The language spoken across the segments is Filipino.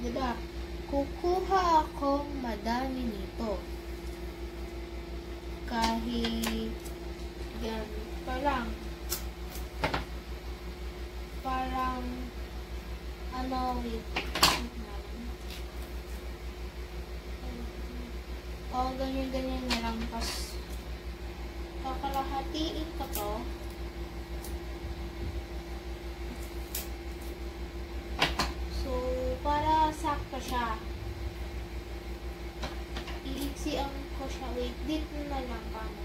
Diba? Kukuha akong madami nito. Kahit yan parang wait. Ganyan na lang. Tapos kakalahatiin ko to. So, para sakto siya. Iiksian ko siya. Wait, dito na lang kamo.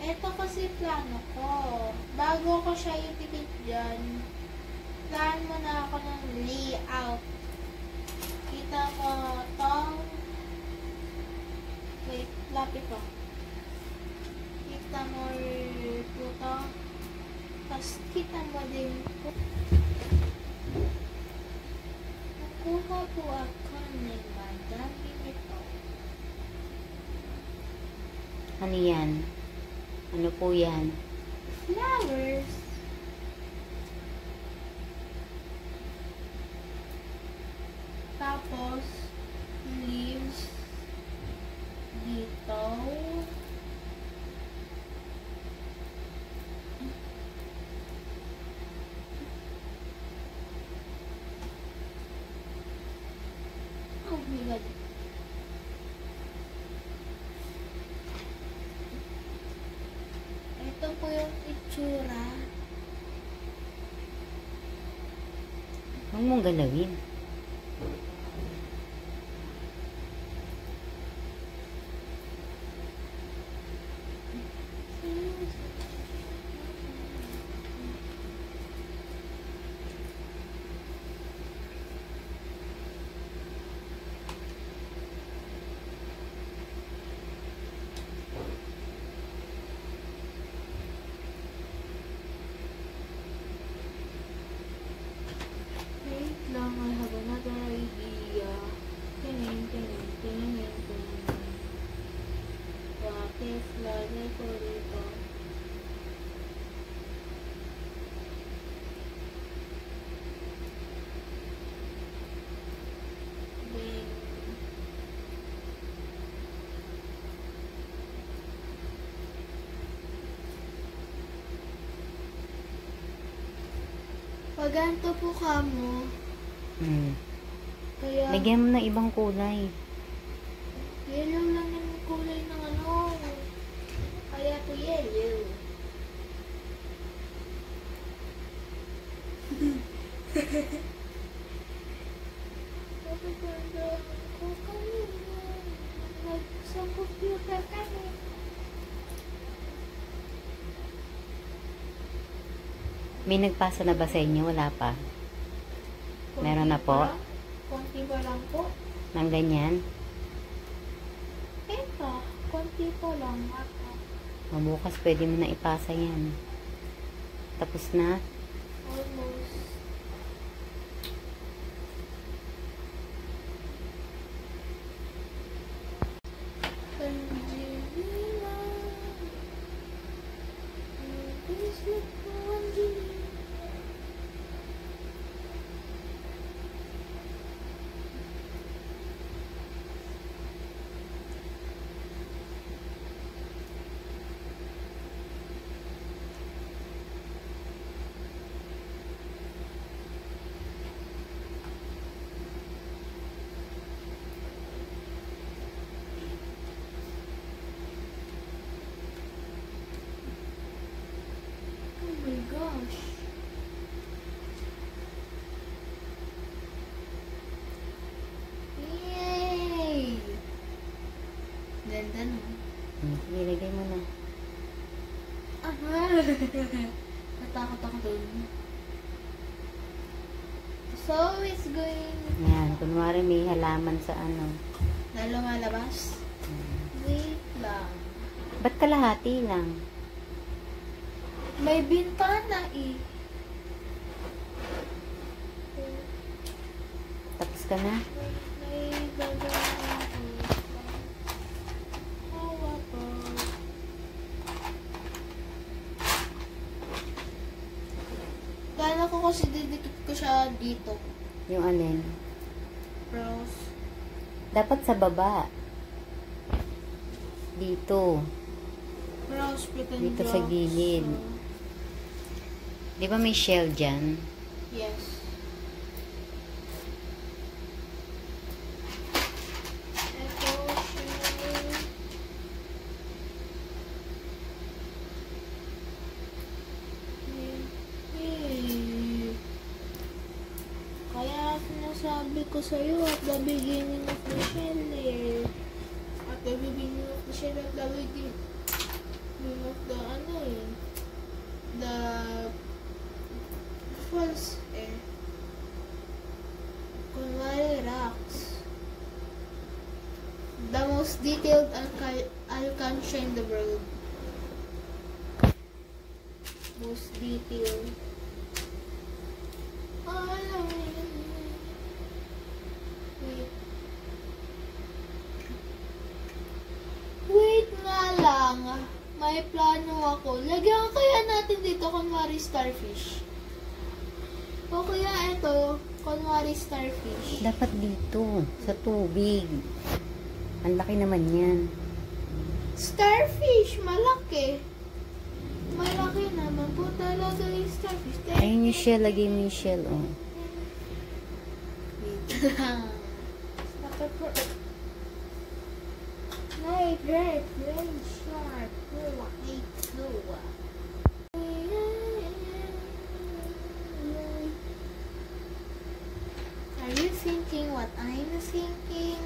Ito kasi plano ko. Bago ko siya itikit dyan, plan mo na ako ng layout. Kita mo tong wait, lapit ko. Kita mo ito. Tapos kita mo din po. Nakuha po ako ng madami nito. Ano yan? Ano po yan? Flowers. Tapos, leaves dito. Oh my God. Ito po yung itsura. Huwag mong galawin. Wait lang, I have another idea. Tingin. Bakit lagay ko dito? Then, pag ganito po kamo, kaya Lagyan mo ng ibang kulay. yellow lang yung kulay ng ano. Kaya to yellow. Napaganda ko kanina. Sa computer kami. May nagpasa na ba sa inyo? Wala pa. Meron na po? Konti pa lang po. Nang ganyan? Eto, konti po lang. Bukas pwede mo na ipasa yan. Tapos na? Almost. Angelina. Please look for Angelina. Oh my gosh. Yay! Ganda no? Sige, lagay mo na. Natakot ako dun. So, it's going Yan, kunwari may halaman sa ano. na lumalabas. Wait lang. Ba't kalahati lang? May bintana eh. Tapos ka na? May gagawin ako. Hawa. 1, kasi didikit ko siya dito. Yung alin? Brows. Dapat sa baba. Dito. Brows, pretend Dito sa brows. gilid. Di ba may shell dyan? Yes. Ito, shell. Kaya sinasabi ko sa'yo at the beginning of the shell eh. At the beginning of the shell at the beginning of the ano eh. The false eh. Kunwari rocks. The most detailed alkansya in the world. Most detailed. Wait. Wait nga lang. May plano ako. Lagyan kaya natin dito kunwari starfish. O kaya ito, kunwari starfish. Dapat dito. Sa tubig. Ang laki naman yan. Starfish, malaki. Malaki naman po talaga yung starfish. Ayun yung shell. Lagay mo yung shell, oh. Wait lang. My great brain shark. Are you thinking what I'm thinking?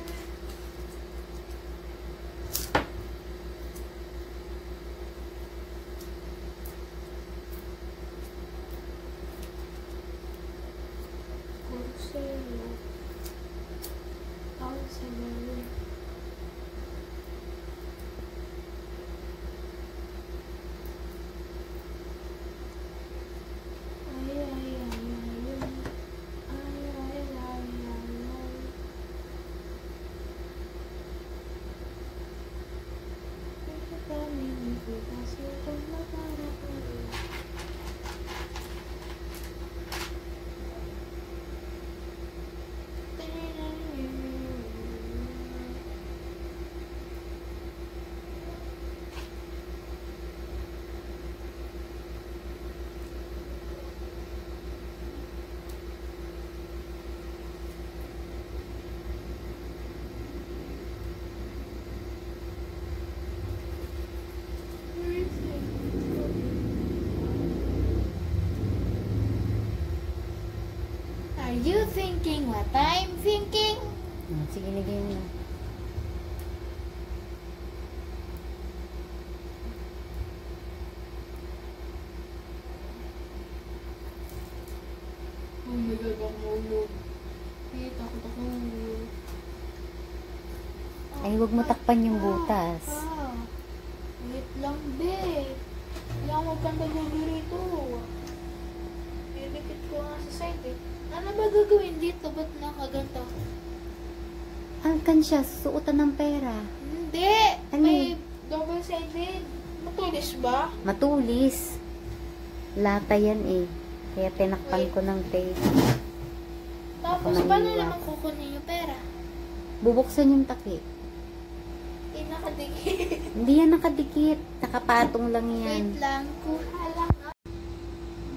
Are you thinking what I'm thinking? Sige, lagay mo. Oh my God, ako mahulog. Eh, takot ako. Ay, huwag mo takpan yung butas. Wait lang, be. Hindi ako magkandagulo rito. Didikit ko nga sa side eh. Ano ba gagawin dito? Ba't nakaganto? Alkansya, susuotan ng pera. Hindi! Ano? May double-sided. Matulis ba? Matulis. Lata yan eh. Kaya tinakpan ko ng tape. Tapos, Ako paano naiiwan. naman kukunin yung pera? Bubuksan yung takip. Eh, nakadikit. Hindi yan nakadikit. Nakapatong lang yan. Wait lang. Kuha lang.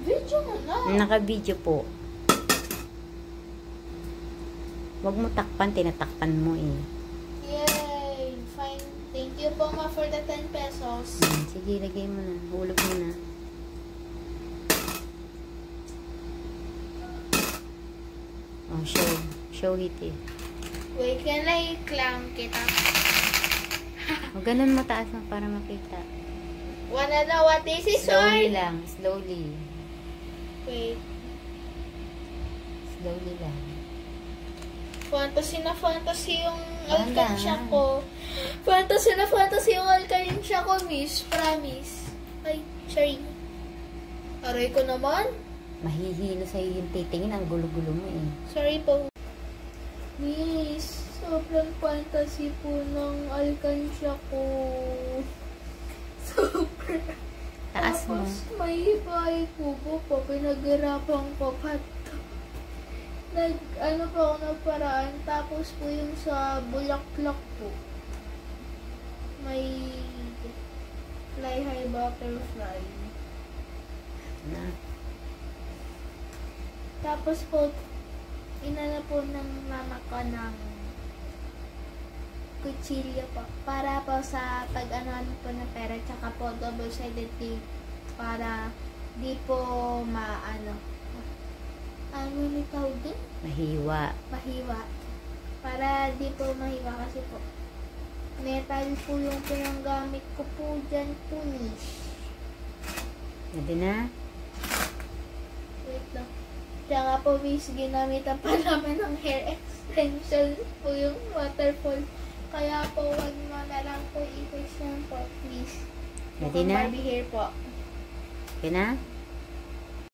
Video mo na. Naka-video po. Huwag mo takpan, tinatakpan mo eh. Yay! Fine. Thank you po ma for the 10 pesos. Sige, lagay mo na. Hulog mo na. Oh, show. Show it eh. Wait, can I clown kita? O, ganun mataas na para makita. Wanna know what this is, Slowly or? lang. Slowly. Wait. Slowly lang. Fantasy na fantasy yung Wala. alkansya ko. Fantasy na fantasy yung alkansya ko, miss. Promise. Ay, sorry. Aray ko naman. Mahihilo sa'yo yung titingin. Ang gulo-gulo mo eh. Sorry po. Miss, sobrang fantasy po ng alkansya ko. Super. Taas Taas mo. Tapos may bahay kubo po, pinaghirapan ko pa. Ano po ako ng paraan, tapos po yung sa Bulaklak po, may fly high butterfly. Na. Tapos po, inana po ng mama ko ng kutsilyo po, para po sa pag-anuan po ng pera, tsaka po double-sided tape, para di po ano ni tawag din? Mahiwa. Mahiwa. Para di po mahiwa kasi po metal po yung pinanggamit ko po dyan po niche. Pwede na? Wait lang. Tsaka po miss, ginamitan pa namin ng hair extension po yung waterfall. Kaya po wag mo na lang po i-fix yan po please. Pwede Mukhang na? Barbie hair po. Okay na?